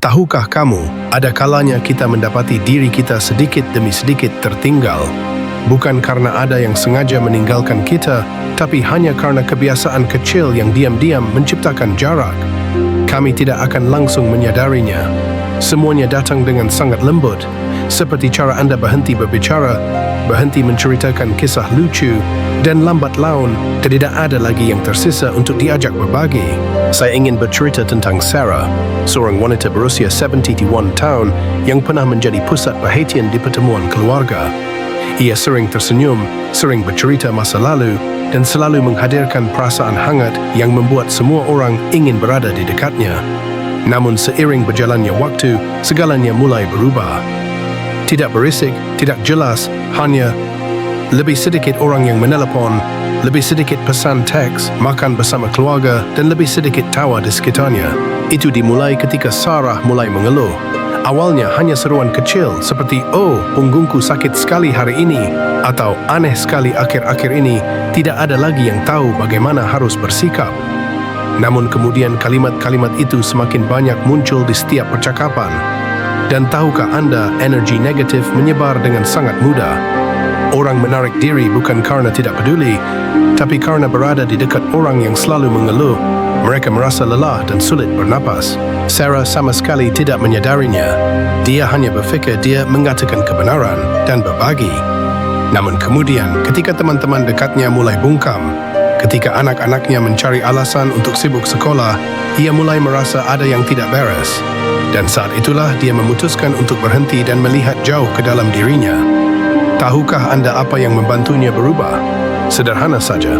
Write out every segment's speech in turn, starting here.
Tahukah kamu, ada kalanya kita mendapati diri kita sedikit demi sedikit tertinggal. Bukan karena ada yang sengaja meninggalkan kita, tapi hanya karena kebiasaan kecil yang diam-diam menciptakan jarak. Kami tidak akan langsung menyadarinya. Semuanya datang dengan sangat lembut, seperti cara Anda berhenti berbicara, berhenti menceritakan kisah lucu, dan lambat laun tidak ada lagi yang tersisa untuk diajak berbagi. Saya ingin bercerita tentang Sarah, seorang wanita berusia 71 tahun yang pernah menjadi pusat perhatian di pertemuan keluarga. Ia sering tersenyum, sering bercerita masa lalu, dan selalu menghadirkan perasaan hangat yang membuat semua orang ingin berada di dekatnya. Namun seiring berjalannya waktu, segalanya mulai berubah. Tidak berisik, tidak jelas, hanya lebih sedikit orang yang menelepon, lebih sedikit pesan teks, makan bersama keluarga, dan lebih sedikit tawa di sekitarnya. Itu dimulai ketika Sarah mulai mengeluh. Awalnya hanya seruan kecil seperti, "Oh, punggungku sakit sekali hari ini," atau "Aneh sekali akhir-akhir ini, tidak ada lagi yang tahu bagaimana harus bersikap." Namun kemudian kalimat-kalimat itu semakin banyak muncul di setiap percakapan. Dan tahukah Anda, energi negatif menyebar dengan sangat mudah. Orang menarik diri bukan karena tidak peduli, tapi karena berada di dekat orang yang selalu mengeluh. Mereka merasa lelah dan sulit bernapas. Sarah sama sekali tidak menyadarinya. Dia hanya berfikir dia mengatakan kebenaran dan berbagi. Namun kemudian, ketika teman-teman dekatnya mulai bungkam, ketika anak-anaknya mencari alasan untuk sibuk sekolah, ia mulai merasa ada yang tidak beres. Dan saat itulah dia memutuskan untuk berhenti dan melihat jauh ke dalam dirinya. Tahukah Anda apa yang membantunya berubah? Sederhana saja.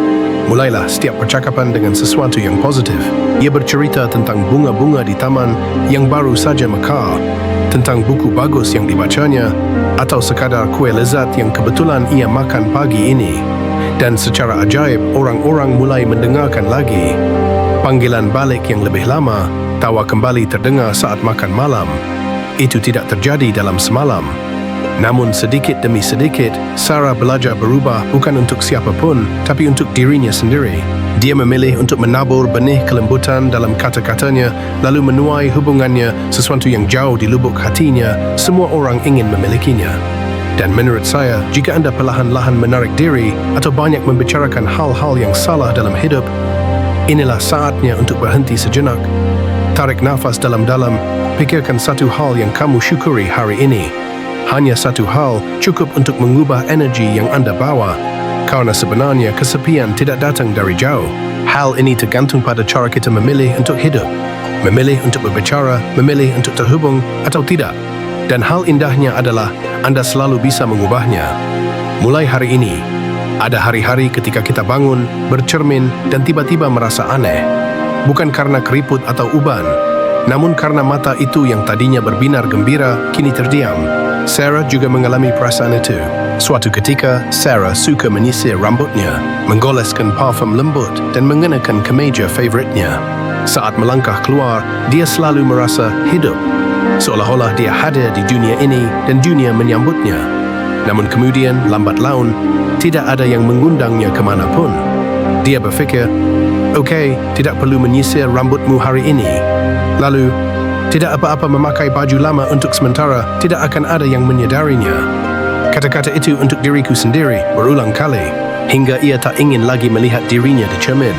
Mulailah setiap percakapan dengan sesuatu yang positif. Ia bercerita tentang bunga-bunga di taman yang baru saja mekar, tentang buku bagus yang dibacanya, atau sekadar kue lezat yang kebetulan ia makan pagi ini. Dan secara ajaib, orang-orang mulai mendengarkan lagi. Panggilan balik yang lebih lama, tawa kembali terdengar saat makan malam. Itu tidak terjadi dalam semalam. Namun sedikit demi sedikit, Sarah belajar berubah bukan untuk siapapun, tapi untuk dirinya sendiri. Dia memilih untuk menabur benih kelembutan dalam kata-katanya, lalu menuai hubungannya, sesuatu yang jauh di lubuk hatinya. Semua orang ingin memilikinya. Dan menurut saya, jika Anda perlahan-lahan menarik diri atau banyak membicarakan hal-hal yang salah dalam hidup, inilah saatnya untuk berhenti sejenak. Tarik nafas dalam-dalam, pikirkan satu hal yang kamu syukuri hari ini. Hanya satu hal cukup untuk mengubah energi yang Anda bawa, karena sebenarnya kesepian tidak datang dari jauh. Hal ini tergantung pada cara kita memilih untuk hidup, memilih untuk berbicara, memilih untuk terhubung atau tidak. Dan hal indahnya adalah Anda selalu bisa mengubahnya. Mulai hari ini, ada hari-hari ketika kita bangun, bercermin, dan tiba-tiba merasa aneh. Bukan karena keriput atau uban, namun karena mata itu yang tadinya berbinar gembira, kini terdiam. Sarah juga mengalami perasaan itu. Suatu ketika, Sarah suka menyisir rambutnya, menggoleskan parfum lembut, dan mengenakan kemeja favoritnya. Saat melangkah keluar, dia selalu merasa hidup, seolah-olah dia hadir di dunia ini dan dunia menyambutnya. Namun kemudian, lambat laun, tidak ada yang mengundangnya kemanapun. Dia berfikir, "Okey, tidak perlu menyisir rambutmu hari ini." Lalu, tidak apa-apa memakai baju lama untuk sementara, tidak akan ada yang menyadarinya. Kata-kata itu untuk diriku sendiri berulang kali, hingga ia tak ingin lagi melihat dirinya di cermin.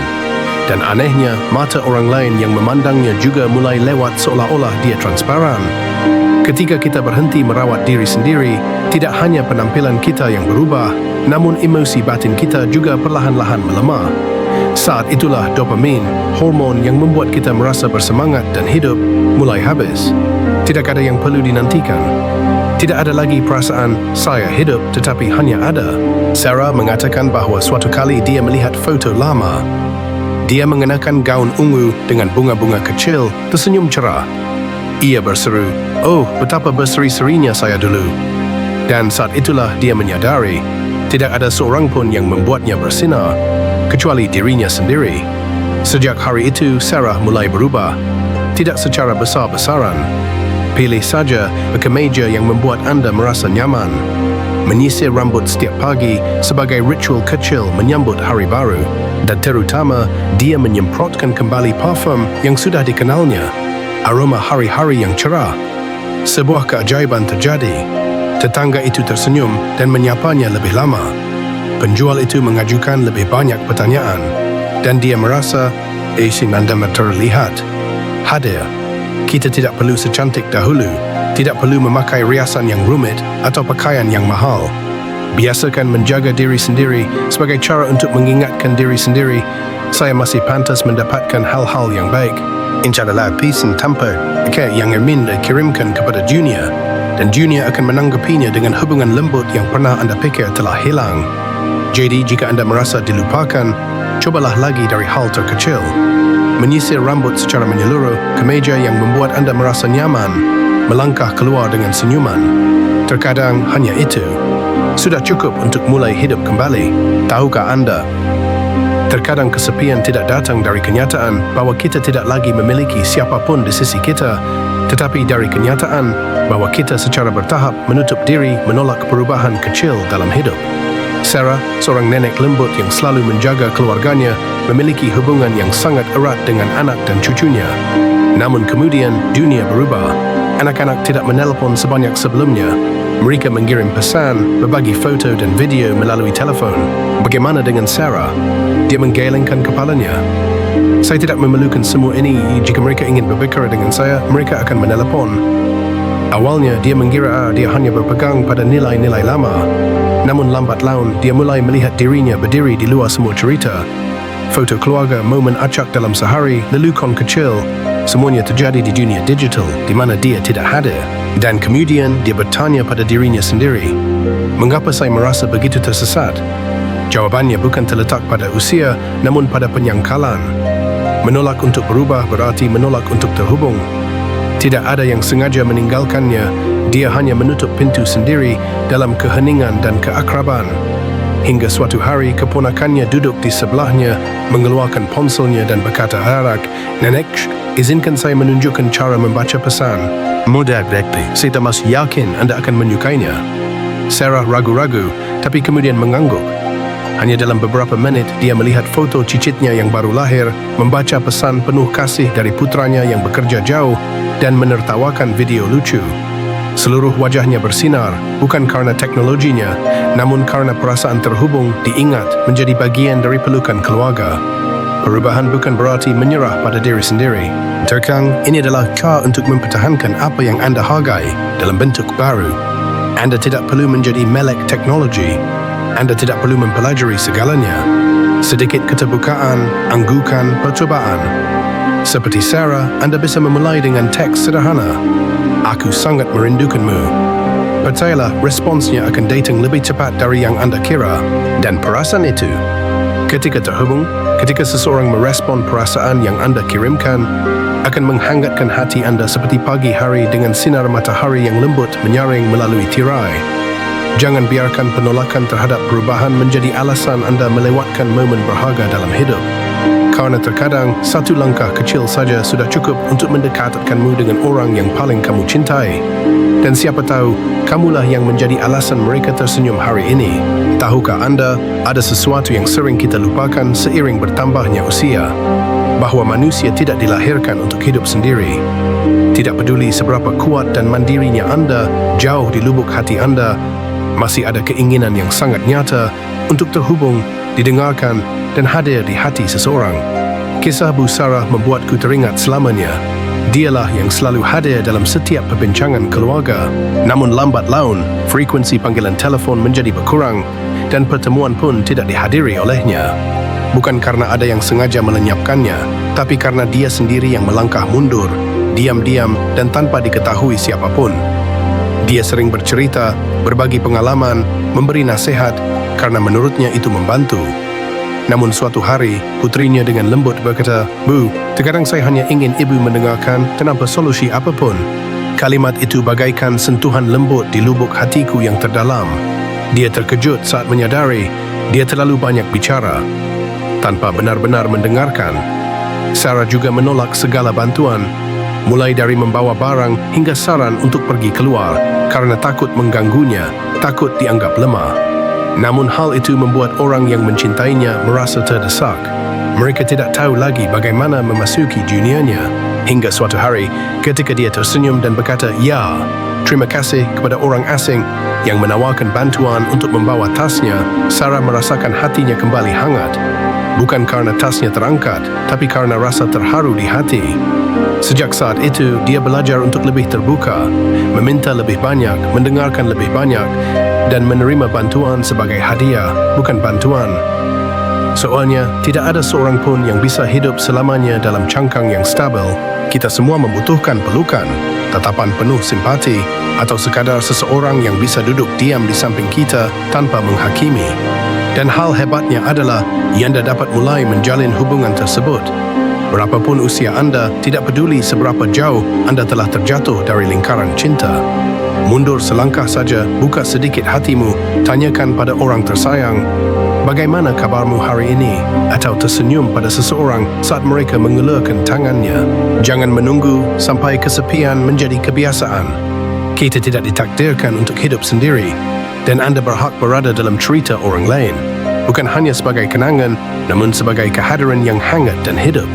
Dan anehnya, mata orang lain yang memandangnya juga mulai lewat seolah-olah dia transparan. Ketika kita berhenti merawat diri sendiri, tidak hanya penampilan kita yang berubah, namun emosi batin kita juga perlahan-lahan melemah. Saat itulah dopamin, hormon yang membuat kita merasa bersemangat dan hidup, mulai habis. Tidak ada yang perlu dinantikan. Tidak ada lagi perasaan, "Saya hidup," tetapi hanya ada. Sarah mengatakan bahawa suatu kali dia melihat foto lama. Dia mengenakan gaun ungu dengan bunga-bunga kecil, tersenyum cerah. Ia berseru, "Oh, betapa berseri-serinya saya dulu." Dan saat itulah dia menyadari, tidak ada seorang pun yang membuatnya bersinar, kecuali dirinya sendiri. Sejak hari itu, Sarah mulai berubah. Tidak secara besar-besaran. Pilih saja kemeja yang membuat Anda merasa nyaman. Menyisir rambut setiap pagi sebagai ritual kecil menyambut hari baru. Dan terutama, dia menyemprotkan kembali parfum yang sudah dikenalnya. aroma hari-hari yang cerah. Sebuah keajaiban terjadi. Tetangga itu tersenyum dan menyapanya lebih lama. Penjual itu mengajukan lebih banyak pertanyaan dan dia merasa, Anda terlihat hadir. Kita tidak perlu secantik dahulu, tidak perlu memakai riasan yang rumit atau pakaian yang mahal. Biasakan menjaga diri sendiri sebagai cara untuk mengingatkan diri sendiri, saya masih pantas mendapatkan hal-hal yang baik. Insya Allah pesan tanpa yang ingin dikirimkan kepada dunia, dan dunia akan menanggapinya dengan hubungan lembut yang pernah Anda fikir telah hilang. Jadi jika Anda merasa dilupakan, cobalah lagi dari hal terkecil. Menyisir rambut secara menyeluruh ke meja yang membuat Anda merasa nyaman, melangkah keluar dengan senyuman. Terkadang hanya itu sudah cukup untuk mulai hidup kembali. Tahukah Anda, terkadang kesepian tidak datang dari kenyataan bahwa kita tidak lagi memiliki siapapun di sisi kita, tetapi dari kenyataan bahwa kita secara bertahap menutup diri menolak perubahan kecil dalam hidup. Sarah, seorang nenek lembut yang selalu menjaga keluarganya, memiliki hubungan yang sangat erat dengan anak dan cucunya. Namun kemudian dunia berubah. Anak-anak tidak menelpon sebanyak sebelumnya. Mereka mengirim pesan, berbagi foto dan video melalui telefon. Bagaimana dengan Sarah? Dia menggelengkan kepalanya. Saya tidak memerlukan semua ini. Jika mereka ingin berbicara dengan saya, mereka akan menelpon. Awalnya dia mengira dia hanya berpegang pada nilai-nilai lama. Namun lambat laun dia mulai melihat dirinya berdiri di luar semua cerita. Foto keluarga, momen acak dalam sehari, lelukon kecil, semuanya terjadi di dunia digital di mana dia tidak hadir. Dan kemudian dia bertanya pada dirinya sendiri, mengapa saya merasa begitu tersesat? Jawabannya bukan terletak pada usia, namun pada penyangkalan. Menolak untuk berubah berarti menolak untuk terhubung. Tidak ada yang sengaja meninggalkannya, dia hanya menutup pintu sendiri dalam keheningan dan keakraban. Hingga suatu hari keponakannya duduk di sebelahnya, mengeluarkan ponselnya dan berkata harap, "Nenek, izinkan saya menunjukkan cara membaca pesan." "Mudah, Rekti. Saya masih yakin Anda akan menyukainya." Sarah ragu-ragu, tapi kemudian mengangguk. Hanya dalam beberapa menit, dia melihat foto cicitnya yang baru lahir, membaca pesan penuh kasih dari putranya yang bekerja jauh, dan menertawakan video lucu. Seluruh wajahnya bersinar, bukan karena teknologinya, namun karena perasaan terhubung, diingat, menjadi bagian dari pelukan keluarga. Perubahan bukan berarti menyerah pada diri sendiri. Terkadang, ini adalah cara untuk mempertahankan apa yang Anda hargai dalam bentuk baru. Anda tidak perlu menjadi melek teknologi. Anda tidak perlu mempelajari segalanya. Sedikit keterbukaan, anggukan, percobaan. Seperti Sarah, Anda bisa memulai dengan teks sederhana. "Aku sangat merindukanmu." Percayalah, responsnya akan datang lebih cepat dari yang Anda kira. Dan perasaan itu, ketika terhubung, ketika seseorang merespon perasaan yang Anda kirimkan, akan menghangatkan hati Anda seperti pagi hari dengan sinar matahari yang lembut menyaring melalui tirai. Jangan biarkan penolakan terhadap perubahan menjadi alasan Anda melewatkan momen berharga dalam hidup. Karena terkadang, satu langkah kecil saja sudah cukup untuk mendekatkanmu dengan orang yang paling kamu cintai. Dan siapa tahu, kamulah yang menjadi alasan mereka tersenyum hari ini. Tahukah Anda, ada sesuatu yang sering kita lupakan seiring bertambahnya usia. Bahwa manusia tidak dilahirkan untuk hidup sendiri. Tidak peduli seberapa kuat dan mandirinya Anda, jauh di lubuk hati Anda, masih ada keinginan yang sangat nyata untuk terhubung, didengarkan, dan hadir di hati seseorang. Kisah Bu Sarah membuatku teringat selamanya. Dialah yang selalu hadir dalam setiap perbincangan keluarga. Namun lambat laun, frekuensi panggilan telefon menjadi berkurang dan pertemuan pun tidak dihadiri olehnya. Bukan karena ada yang sengaja melenyapkannya, tapi karena dia sendiri yang melangkah mundur, diam-diam dan tanpa diketahui siapapun. Dia sering bercerita, berbagi pengalaman, memberi nasihat karena menurutnya itu membantu. Namun suatu hari, putrinya dengan lembut berkata, "Bu, terkadang saya hanya ingin ibu mendengarkan tanpa solusi apapun." Kalimat itu bagaikan sentuhan lembut di lubuk hatiku yang terdalam. Dia terkejut saat menyadari dia terlalu banyak bicara, tanpa benar-benar mendengarkan. Sarah juga menolak segala bantuan, mulai dari membawa barang hingga saran untuk pergi keluar, karena takut mengganggunya, takut dianggap lemah. Namun hal itu membuat orang yang mencintainya merasa terdesak. Mereka tidak tahu lagi bagaimana memasuki dunianya. Hingga suatu hari, ketika dia tersenyum dan berkata, "Ya, terima kasih kepada orang asing yang menawarkan bantuan untuk membawa tasnya," Sarah merasakan hatinya kembali hangat. Bukan karena tasnya terangkat, tapi karena rasa terharu di hati. Sejak saat itu, dia belajar untuk lebih terbuka, meminta lebih banyak, mendengarkan lebih banyak, dan menerima bantuan sebagai hadiah, bukan bantuan. Soalnya, tidak ada seorang pun yang bisa hidup selamanya dalam cangkang yang stabil. Kita semua membutuhkan pelukan, tatapan penuh simpati, atau sekadar seseorang yang bisa duduk diam di samping kita tanpa menghakimi. Dan hal hebatnya adalah, Anda dapat mulai menjalin hubungan tersebut. Berapapun usia Anda, tidak peduli seberapa jauh Anda telah terjatuh dari lingkaran cinta. Mundur selangkah saja, buka sedikit hatimu, tanyakan pada orang tersayang, "Bagaimana kabarmu hari ini?" Atau tersenyum pada seseorang saat mereka mengulurkan tangannya. Jangan menunggu sampai kesepian menjadi kebiasaan. Kita tidak ditakdirkan untuk hidup sendiri, dan Anda berhak berada dalam cerita orang lain, bukan hanya sebagai kenangan, namun sebagai kehadiran yang hangat dan hidup.